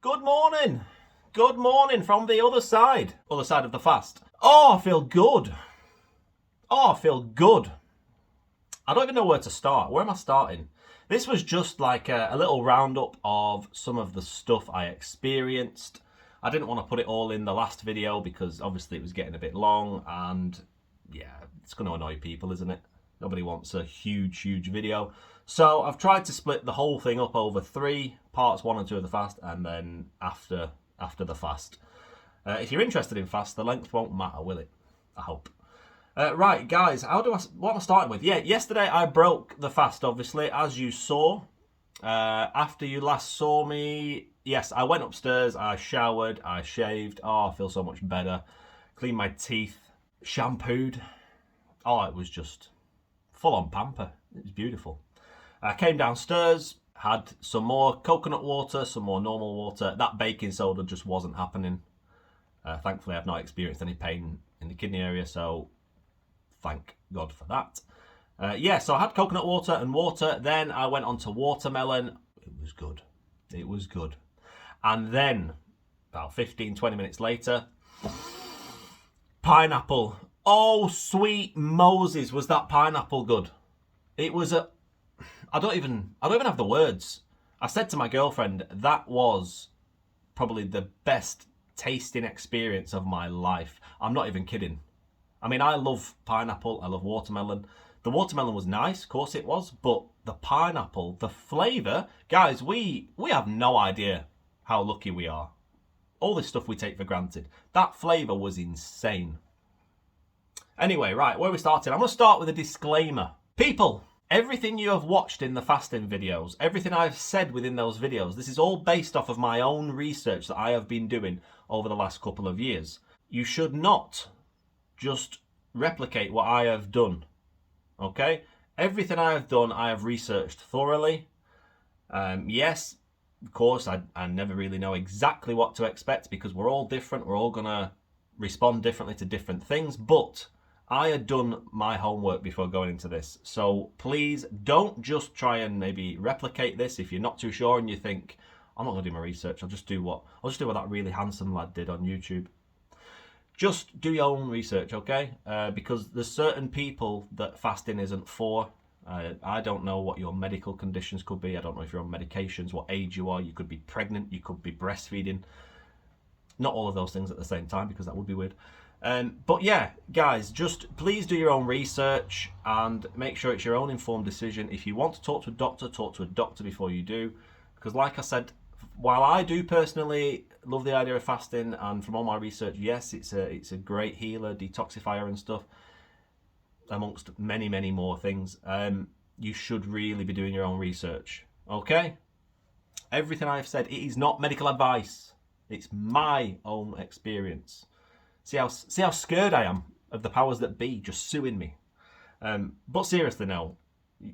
Good morning. Good morning from the other side of the fast. Oh, I feel good. I don't even know where to start. Where am I starting? This was just like a little roundup of some of the stuff I experienced. I didn't want to put it all in the last video because obviously it was getting a bit long and yeah, it's going to annoy people, isn't it? Nobody wants a huge video. So I've tried to split the whole thing up over 3 parts, 1 and 2 of the fast, and then after the fast. If you're interested in fast, the length won't matter, will it? I hope. Right, guys, what am I starting with? Yeah, yesterday I broke the fast, obviously, as you saw. After you last saw me, yes, I went upstairs, I showered, I shaved. Oh, I feel so much better. Cleaned my teeth, shampooed. Oh, it was just full-on pamper. It was beautiful. I came downstairs, had some more coconut water, some more normal water. That baking soda just wasn't happening. Thankfully, I've not experienced any pain in the kidney area, so thank God for that. So I had coconut water and water. Then I went on to watermelon. It was good. It was good. And then, about 15-20 minutes later, pineapple. Oh, sweet Moses, was that pineapple good? It was I don't even have the words. I said to my girlfriend, that was probably the best tasting experience of my life. I'm not even kidding. I mean, I love pineapple, I love watermelon. The watermelon was nice, of course it was, but the pineapple, the flavour, guys, we have no idea how lucky we are. All this stuff we take for granted. That flavour was insane. Anyway, right, where are we starting? I'm going to start with a disclaimer. People, everything you have watched in the fasting videos, everything I've said within those videos, this is all based off of my own research that I have been doing over the last couple of years. You should not just replicate what I have done, okay? Everything I have done, I have researched thoroughly. Yes, of course, I never really know exactly what to expect because we're all different. We're all going to respond differently to different things, but I had done my homework before going into this. So please don't just try and maybe replicate this if you're not too sure and you think, I'm not going to do my research. I'll just do what that really handsome lad did on YouTube. Just do your own research, okay? Because there's certain people that fasting isn't for. I don't know what your medical conditions could be. I don't know if you're on medications, what age you are. You could be pregnant. You could be breastfeeding. Not all of those things at the same time because that would be weird. But yeah, guys, just please do your own research and make sure it's your own informed decision. If you want to talk to a doctor before you do. Because like I said, while I do personally love the idea of fasting, and from all my research, yes, it's a great healer, detoxifier and stuff, amongst many more things, you should really be doing your own research, okay? Everything I've said, it is not medical advice. It's my own experience. See how scared I am of the powers that be just suing me. But seriously, no,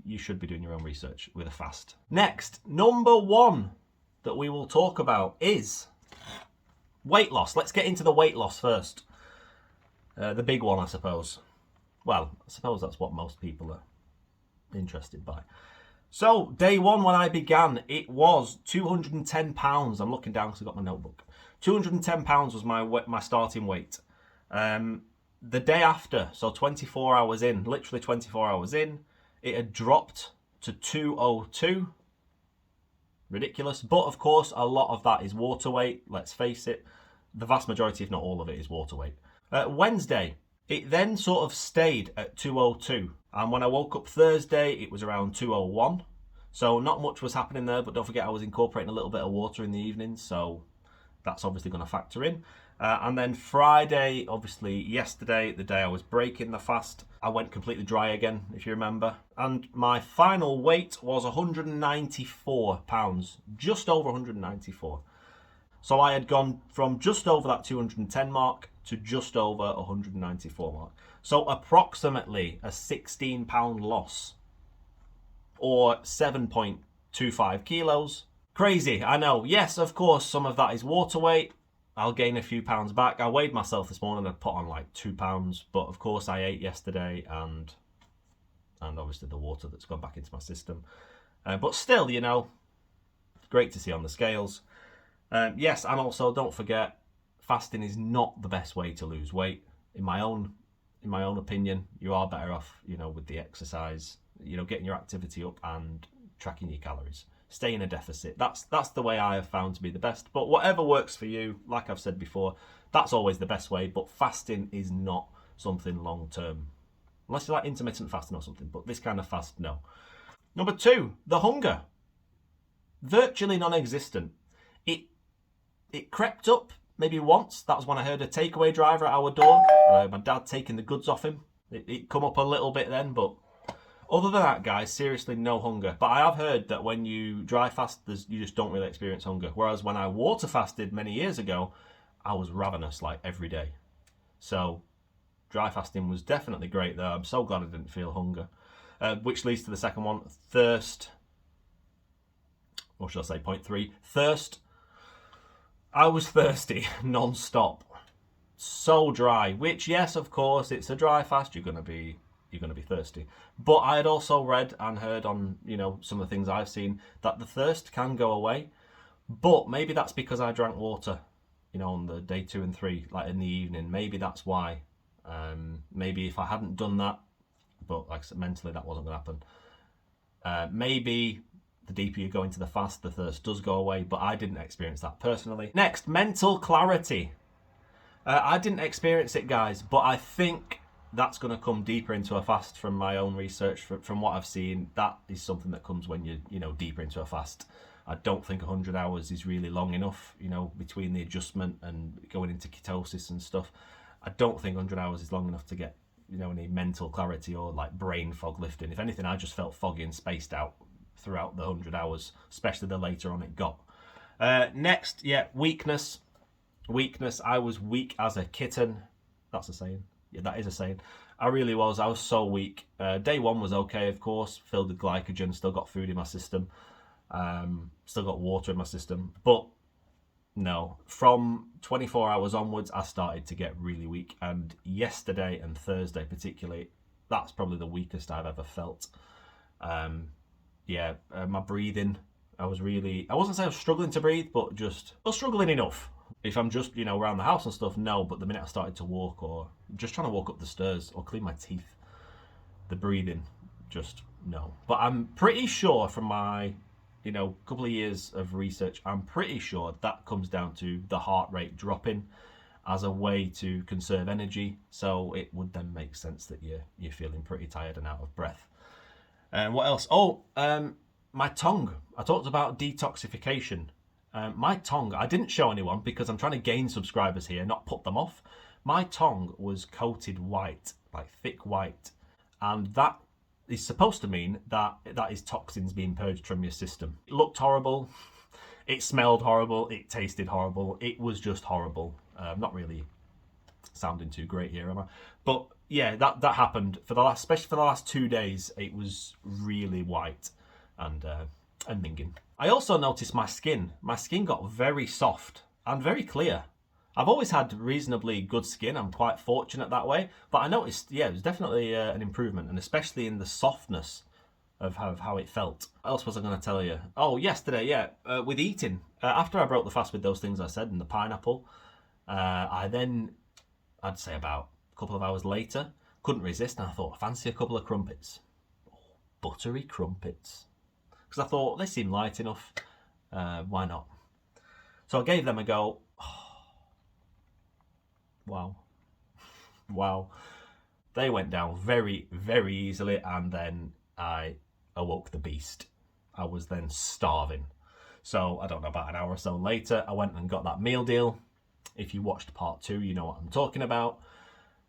you should be doing your own research with a fast. Next, number 1 that we will talk about is weight loss. Let's get into the weight loss first. The big one, I suppose. Well, I suppose that's what most people are interested by. So, day 1 when I began, it was 210 pounds. I'm looking down because I've got my notebook. 210 pounds was my starting weight. The day after, so 24 hours in, literally 24 hours in, it had dropped to 202. Ridiculous. But of course, a lot of that is water weight. Let's face it. The vast majority, if not all of it, is water weight. Wednesday, it then sort of stayed at 202. And when I woke up Thursday, it was around 201. So not much was happening there, but don't forget I was incorporating a little bit of water in the evening, so that's obviously going to factor in. And then Friday, obviously yesterday, the day I was breaking the fast, I went completely dry again, if you remember. And my final weight was 194 pounds, just over 194. So I had gone from just over that 210 mark to just over 194 mark. So approximately a 16 pound loss, or 7.25 kilos. Crazy, I know. Yes, of course, some of that is water weight. I'll gain a few pounds back. I weighed myself this morning and I put on like 2 pounds, but of course I ate yesterday and obviously the water that's gone back into my system. But still, you know, great to see on the scales. Yes, and also don't forget, fasting is not the best way to lose weight. In my own opinion, you are better off, with the exercise, getting your activity up and tracking your calories. Stay in a deficit. That's the way I have found to be the best. But whatever works for you, like I've said before, that's always the best way. But fasting is not something long term, unless you like intermittent fasting or something. But this kind of fast, no. Number 2, the hunger. Virtually non-existent. It crept up maybe once. That was when I heard a takeaway driver at our door. My dad taking the goods off him. It come up a little bit then, but other than that, guys, seriously, no hunger. But I have heard that when you dry fast, you just don't really experience hunger. Whereas when I water fasted many years ago, I was ravenous like every day. So dry fasting was definitely great though. I'm so glad I didn't feel hunger. Which leads to the second one, thirst. Or should I say point 3? Thirst. I was thirsty non-stop. So dry. Which, yes, of course, it's a dry fast. You're gonna be thirsty. But I had also read and heard on, some of the things I've seen that the thirst can go away. But maybe that's because I drank water, on the day 2 and 3, like in the evening. Maybe that's why. Maybe if I hadn't done that, but like I said, mentally that wasn't going to happen. Maybe the deeper you go into the fast, the thirst does go away, but I didn't experience that personally. Next, mental clarity. I didn't experience it, guys, but I think that's going to come deeper into a fast from my own research, from what I've seen. That is something that comes when you're deeper into a fast. I don't think 100 hours is really long enough, between the adjustment and going into ketosis and stuff. I don't think 100 hours is long enough to get, any mental clarity or like brain fog lifting. If anything, I just felt foggy and spaced out throughout the 100 hours, especially the later on it got. Next, weakness. Weakness. I was weak as a kitten. That's a saying. Yeah, that is a saying. I really was. I was so weak. Day 1 was okay, of course. Filled with glycogen, still got food in my system. Still got water in my system. But no, from 24 hours onwards, I started to get really weak. And yesterday and Thursday particularly, that's probably the weakest I've ever felt. My breathing, I wasn't saying I was struggling to breathe, but just, I was struggling enough. If I'm just, around the house and stuff, no. But the minute I started to walk or just trying to walk up the stairs or clean my teeth, the breathing, just no. But I'm pretty sure from my, couple of years of research, I'm pretty sure that comes down to the heart rate dropping as a way to conserve energy. So it would then make sense that you're feeling pretty tired and out of breath. And what else? My tongue. I talked about detoxification. My tongue, I didn't show anyone because I'm trying to gain subscribers here, not put them off. My tongue was coated white, like thick white. And that is supposed to mean that is toxins being purged from your system. It looked horrible. It smelled horrible. It tasted horrible. It was just horrible. Not really sounding too great here, am I? But yeah, that happened especially for the last 2 days. It was really white and minging. I also noticed my skin. My skin got very soft and very clear. I've always had reasonably good skin. I'm quite fortunate that way. But I noticed, it was definitely an improvement, and especially in the softness of how it felt. What else was I going to tell you? Oh, yesterday, with eating. After I broke the fast with those things I said and the pineapple, I'd say about a couple of hours later, couldn't resist, and I thought, fancy a couple of crumpets. Buttery crumpets. Because I thought, they seem light enough. Why not? So I gave them a go. Wow. They went down very, very easily, and then I awoke the beast. I was then starving. So I don't know, about an hour or so later, I went and got that meal deal. If you watched part 2, you know what I'm talking about.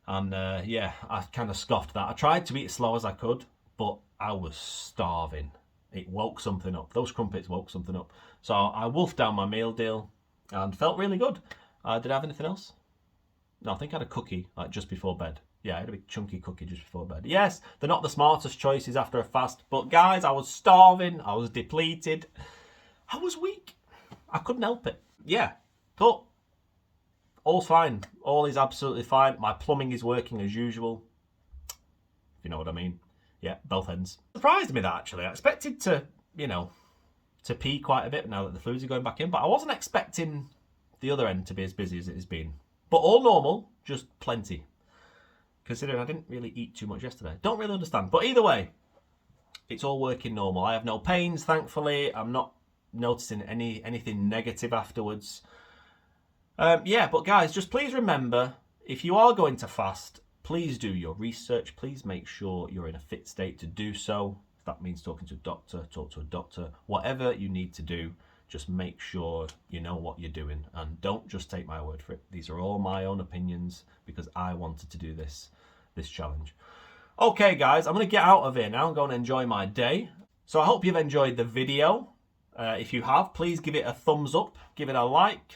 And I kind of scoffed that. I tried to eat as slow as I could, but I was starving. It woke something up. Those crumpets woke something up. So I wolfed down my meal deal and felt really good. Did I have anything else? No, I think I had a cookie just before bed. Yeah, I had a big chunky cookie just before bed. Yes, they're not the smartest choices after a fast, but guys, I was starving. I was depleted. I was weak. I couldn't help it. Yeah, but all's fine. All is absolutely fine. My plumbing is working as usual. If you know what I mean. Yeah, both ends. Surprised me that, actually. I expected to, to pee quite a bit now that the fluids are going back in, but I wasn't expecting the other end to be as busy as it has been. But all normal, just plenty. Considering I didn't really eat too much yesterday. Don't really understand. But either way, it's all working normal. I have no pains, thankfully. I'm not noticing anything negative afterwards. Yeah, but guys, just please remember, if you are going to fast, please do your research. Please make sure you're in a fit state to do so. If that means talking to a doctor, talk to a doctor. Whatever you need to do, just make sure you know what you're doing. And don't just take my word for it. These are all my own opinions because I wanted to do this challenge. Okay, guys, I'm going to get out of here now and go and enjoy my day. So I hope you've enjoyed the video. If you have, please give it a thumbs up, give it a like.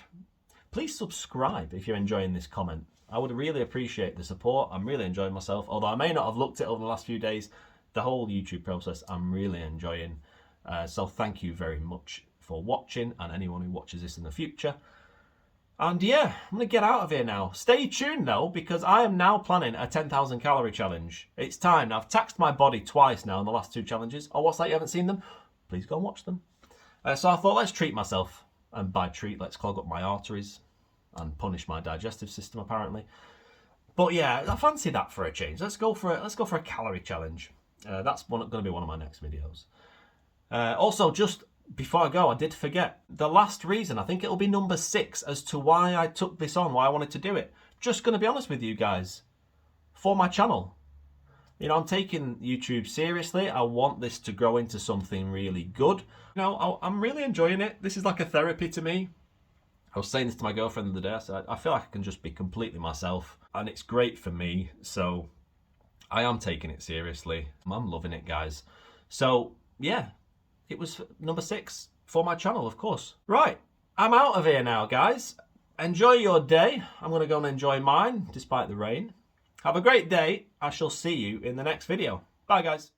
Please subscribe if you're enjoying this comment. I would really appreciate the support. I'm really enjoying myself. Although I may not have looked at it over the last few days, the whole YouTube process I'm really enjoying. So thank you very much for watching, and anyone who watches this in the future. And yeah, I'm going to get out of here now. Stay tuned though, because I am now planning a 10,000 calorie challenge. It's time. Now, I've taxed my body twice now in the last 2 challenges. Oh, what's that? You haven't seen them? Please go and watch them. So I thought, let's treat myself. And by treat, let's clog up my arteries and punish my digestive system, apparently. But yeah, I fancy that for a change. Let's go for a calorie challenge. That's going to be one of my next videos. Also, just before I go, I did forget the last reason. I think it'll be number 6 as to why I took this on, why I wanted to do it. Just going to be honest with you guys, for my channel. You know, I'm taking YouTube seriously. I want this to grow into something really good. You know, I'm really enjoying it. This is like a therapy to me. I was saying this to my girlfriend the other day. I said, I feel like I can just be completely myself, and it's great for me. So I am taking it seriously. I'm loving it, guys. So yeah, it was number 6 for my channel, of course. Right, I'm out of here now, guys. Enjoy your day. I'm going to go and enjoy mine, despite the rain. Have a great day. I shall see you in the next video. Bye, guys.